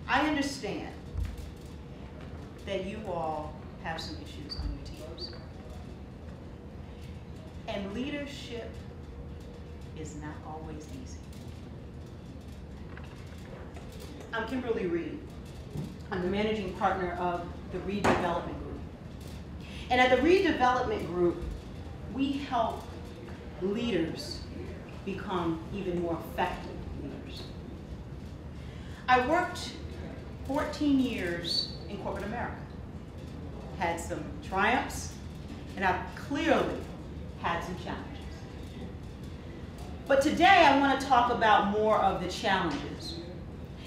I understand that you all have some issues on your teams. And leadership is not always easy. I'm Kimberly Reed. I'm the managing partner of the Redevelopment Group. And at the Redevelopment Group, we help leaders become even more effective leaders. I worked 14 years in corporate America. Had some triumphs, and I've clearly had some challenges. But today I want to talk about more of the challenges.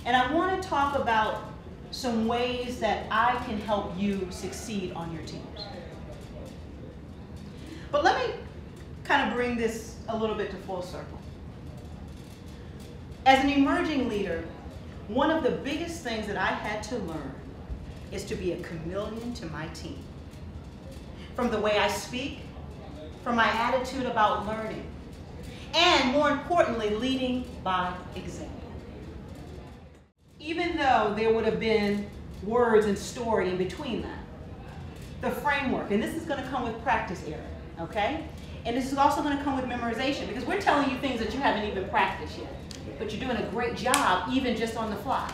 And I want to talk about some ways that I can help you succeed on your teams. But let me kind of bring this a little bit to full circle. As an emerging leader, one of the biggest things that I had to learn is to be a chameleon to my team. From the way I speak, from my attitude about learning, and more importantly, leading by example. Even though there would have been words and story in between that, the framework, and this is going to come with practice, Eric, okay? And this is also going to come with memorization, because we're telling you things that you haven't even practiced yet, but you're doing a great job even just on the fly.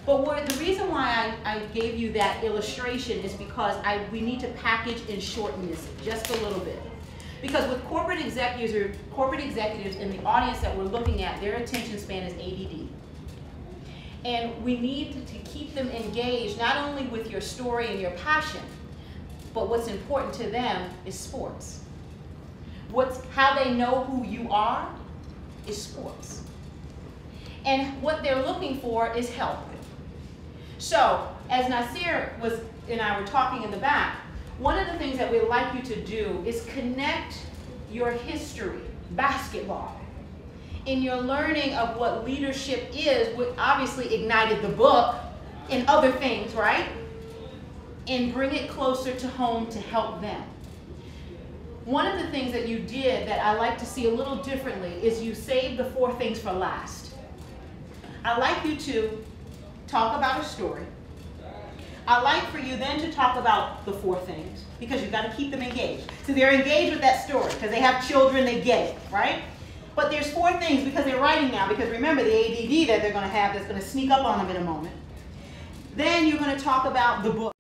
But the reason why I gave you that illustration is because we need to package and shorten this just a little bit. Because with corporate executives in the audience that we're looking at, their attention span is ADD. And we need to keep them engaged, not only with your story and your passion, but what's important to them is sports. How they know who you are is sports. And what they're looking for is help. So, as Nasir and I were talking in the back, one of the things that we'd like you to do is connect your history, basketball, in your learning of what leadership is, which obviously ignited the book and other things, right? And bring it closer to home to help them. One of the things that you did that I like to see a little differently is you saved the 4 things for last. I'd like you to talk about a story. I'd like for you then to talk about the 4 things, because you've got to keep them engaged. So they're engaged with that story because they have children, they get it, right? But there's 4 things because they're writing now, because remember the ADD that they're going to have that's going to sneak up on them in a moment. Then you're going to talk about the book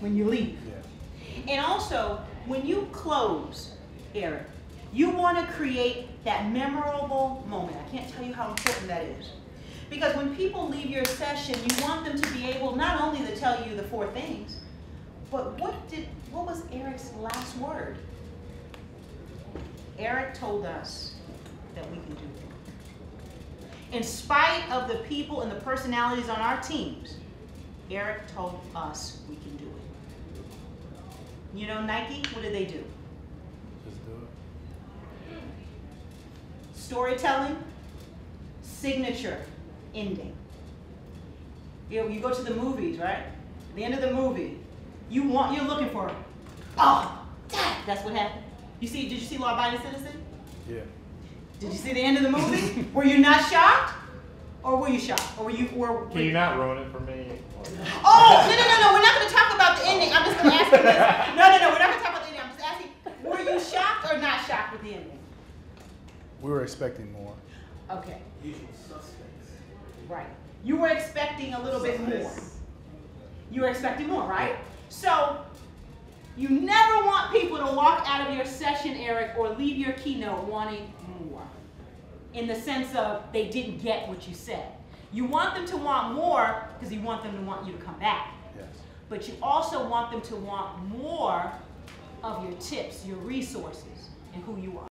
when you leave. Yeah. And also, when you close, Eric, you want to create that memorable moment. I can't tell you how important that is. Because when people leave your session, you want them to be able not only to tell you the 4 things, but what was Eric's last word? Eric told us that we can do it. In spite of the people and the personalities on our teams, Eric told us we can do it. You know, Nike, what did they do? Just do it. Storytelling, signature, ending. You go to the movies, right? At the end of the movie, you're looking for, oh, that's what happened. Did you see Law Abiding Citizen? Yeah. Did you see the end of the movie? Were you not shocked? Or were you shocked? Or Can you not ruin it for me? Oh, no, we're not going to talk about the ending. I'm just going to ask you this. No, we're not going to talk about the ending. I'm just asking, were you shocked or not shocked with the ending? We were expecting more. Okay. Usual suspects. Right. You were expecting a little bit more. You were expecting more, right? So, you never want people to walk out of your session, Eric, or leave your keynote wanting more. In the sense of they didn't get what you said. You want them to want more because you want them to want you to come back. Yes. But you also want them to want more of your tips, your resources, and who you are.